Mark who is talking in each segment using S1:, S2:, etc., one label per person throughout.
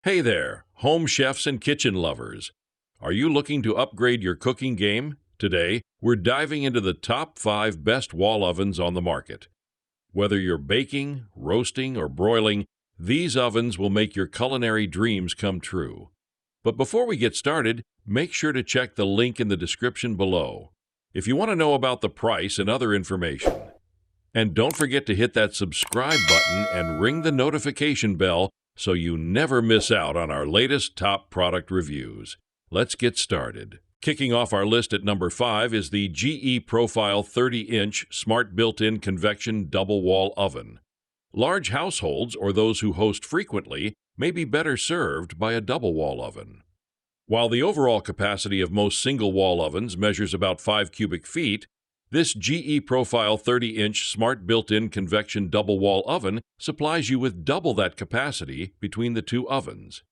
S1: Hey there, home chefs and kitchen lovers. Are you looking to upgrade your cooking game? Today, we're diving into the top 5 best wall ovens on the market. Whether you're baking, roasting, or broiling, these ovens will make your culinary dreams come true. But before we get started, make sure to check the link in the description below if you want to know about the price and other information. And don't forget to hit that subscribe button and ring the notification bell so you never miss out on our latest top product reviews. Let's get started. Kicking off our list at number 5 is the GE Profile 30-inch Smart Built-in Convection Double Wall Oven. Large households or those who host frequently may be better served by a double wall oven. While the overall capacity of most single wall ovens measures about 5 cubic feet, this GE Profile 30-inch Smart Built-in Convection Double Wall Oven supplies you with double that capacity between the two ovens.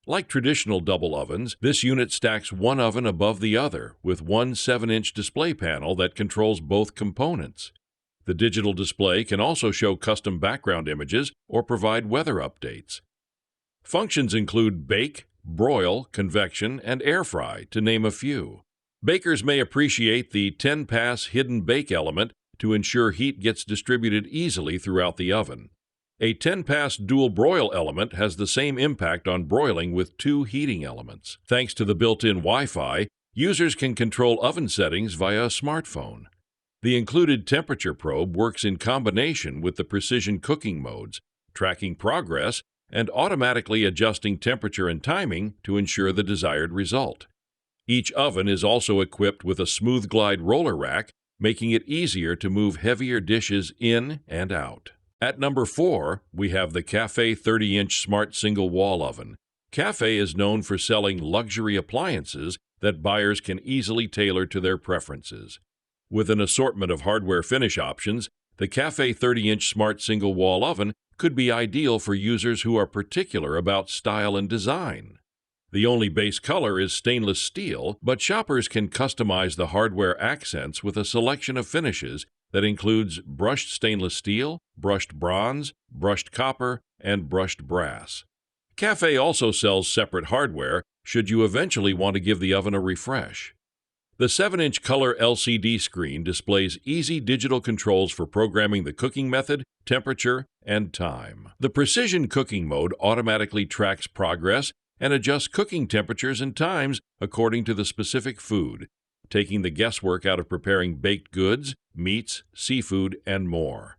S1: Like traditional double ovens, this unit stacks one oven above the other with one 7-inch display panel that controls both components. The digital display can also show custom background images or provide weather updates. Functions include bake, broil, convection, and air fry, to name a few. Bakers may appreciate the 10-pass hidden bake element to ensure heat gets distributed easily throughout the oven. A 10-pass dual broil element has the same impact on broiling with 2 heating elements. Thanks to the built-in Wi-Fi, users can control oven settings via a smartphone. The included temperature probe works in combination with the precision cooking modes, tracking progress and automatically adjusting temperature and timing to ensure the desired result. Each oven is also equipped with a smooth glide roller rack, making it easier to move heavier dishes in and out. At number 4, we have the Café 30-inch Smart Single Wall Oven. Café is known for selling luxury appliances that buyers can easily tailor to their preferences. With an assortment of hardware finish options, the Café 30-inch Smart Single Wall Oven could be ideal for users who are particular about style and design. The only base color is stainless steel, but shoppers can customize the hardware accents with a selection of finishes that includes brushed stainless steel, brushed bronze, brushed copper, and brushed brass. Café also sells separate hardware should you eventually want to give the oven a refresh. The 7-inch color LCD screen displays easy digital controls for programming the cooking method, temperature, and time. The precision cooking mode automatically tracks progress and adjust cooking temperatures and times according to the specific food, taking the guesswork out of preparing baked goods, meats, seafood, and more.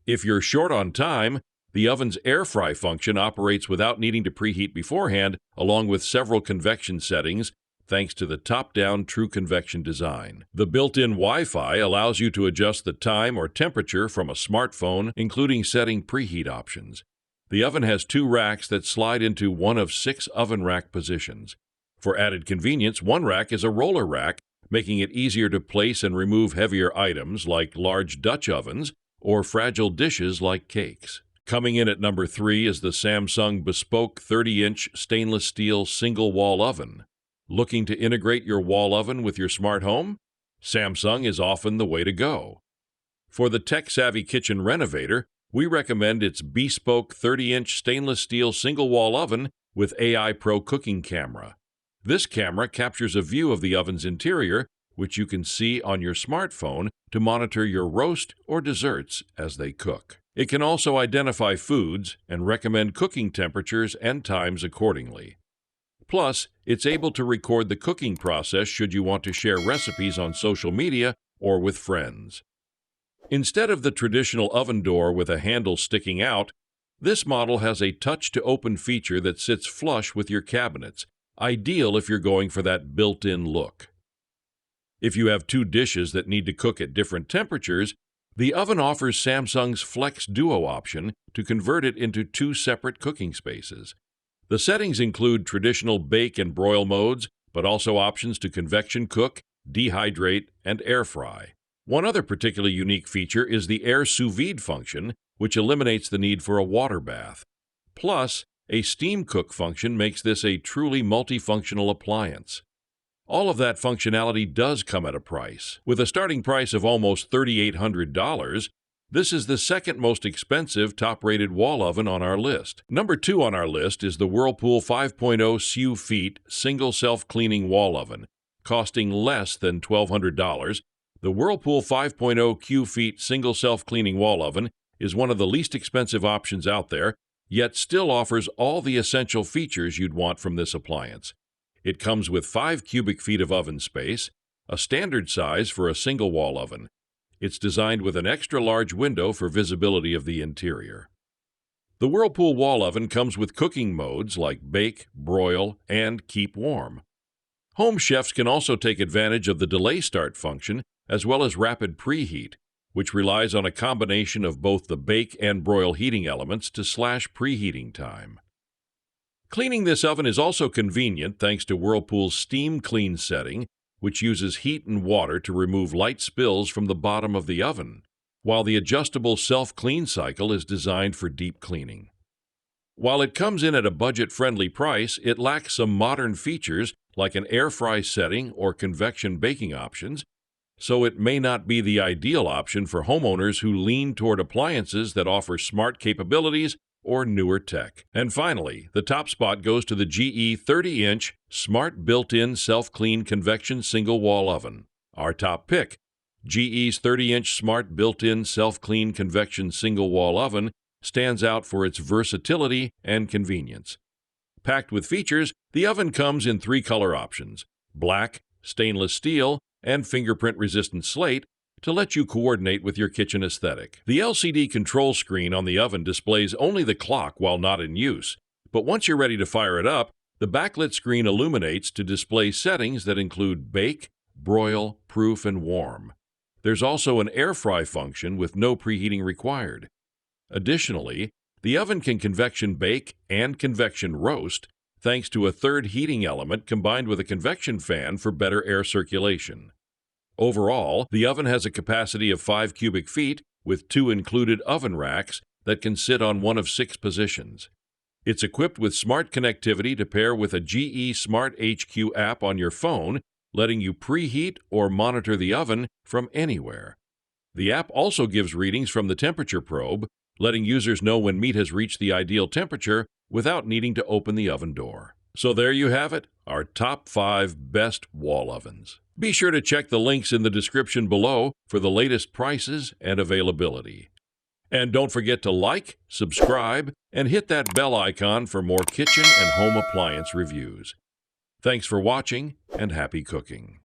S1: If you're short on time, the oven's air fry function operates without needing to preheat beforehand, along with several convection settings, thanks to the top-down true convection design. The built-in Wi-Fi allows you to adjust the time or temperature from a smartphone, including setting preheat options. The oven has 2 racks that slide into one of 6 oven rack positions. For added convenience, one rack is a roller rack, making it easier to place and remove heavier items like large Dutch ovens or fragile dishes like cakes. Coming in at number 3 is the Samsung Bespoke 30-inch stainless steel single wall oven. Looking to integrate your wall oven with your smart home? Samsung is often the way to go. For the tech-savvy kitchen renovator, we recommend its Bespoke 30-inch stainless steel single-wall oven with AI Pro cooking camera. This camera captures a view of the oven's interior, which you can see on your smartphone to monitor your roast or desserts as they cook. It can also identify foods and recommend cooking temperatures and times accordingly. Plus, it's able to record the cooking process should you want to share recipes on social media or with friends. Instead of the traditional oven door with a handle sticking out, this model has a touch-to-open feature that sits flush with your cabinets, ideal if you're going for that built-in look. If you have 2 dishes that need to cook at different temperatures, the oven offers Samsung's Flex Duo option to convert it into 2 separate cooking spaces. The settings include traditional bake and broil modes, but also options to convection cook, dehydrate, and air fry. One other particularly unique feature is the air sous vide function, which eliminates the need for a water bath. Plus, a steam cook function makes this a truly multifunctional appliance. All of that functionality does come at a price. With a starting price of almost $3,800, This is the second most expensive top-rated wall oven on our list. Number 2 on our list is the Whirlpool 5.0 SU Feet single self-cleaning wall oven, costing less than $1,200. The Whirlpool 5.0 Q Feet single self-cleaning wall oven is one of the least expensive options out there, yet still offers all the essential features you'd want from this appliance. It comes with 5 cubic feet of oven space, a standard size for a single wall oven. It's designed with an extra-large window for visibility of the interior. The Whirlpool wall oven comes with cooking modes like bake, broil, and keep warm. Home chefs can also take advantage of the delay start function as well as rapid preheat, which relies on a combination of both the bake and broil heating elements to slash preheating time. Cleaning this oven is also convenient thanks to Whirlpool's Steam Clean setting, which uses heat and water to remove light spills from the bottom of the oven, while the adjustable self-clean cycle is designed for deep cleaning. While it comes in at a budget-friendly price, it lacks some modern features like an air fry setting or convection baking options, so it may not be the ideal option for homeowners who lean toward appliances that offer smart capabilities or newer tech. And finally, the top spot goes to the GE 30-inch Smart Built-In Self-Clean Convection Single Wall Oven. Our top pick, GE's 30-inch Smart Built-In Self-Clean Convection Single Wall Oven, stands out for its versatility and convenience. Packed with features, the oven comes in 3 color options: black, stainless steel, and fingerprint-resistant slate, to let you coordinate with your kitchen aesthetic. The LCD control screen on the oven displays only the clock while not in use, but once you're ready to fire it up, the backlit screen illuminates to display settings that include bake, broil, proof, and warm. There's also an air fry function with no preheating required. Additionally, the oven can convection bake and convection roast thanks to a third heating element combined with a convection fan for better air circulation. Overall, the oven has a capacity of 5 cubic feet with 2 included oven racks that can sit on one of 6 positions. It's equipped with smart connectivity to pair with a GE Smart HQ app on your phone, letting you preheat or monitor the oven from anywhere. The app also gives readings from the temperature probe, letting users know when meat has reached the ideal temperature without needing to open the oven door. So there you have it, our top 5 best wall ovens. Be sure to check the links in the description below for the latest prices and availability. And don't forget to like, subscribe, and hit that bell icon for more kitchen and home appliance reviews. Thanks for watching, and happy cooking.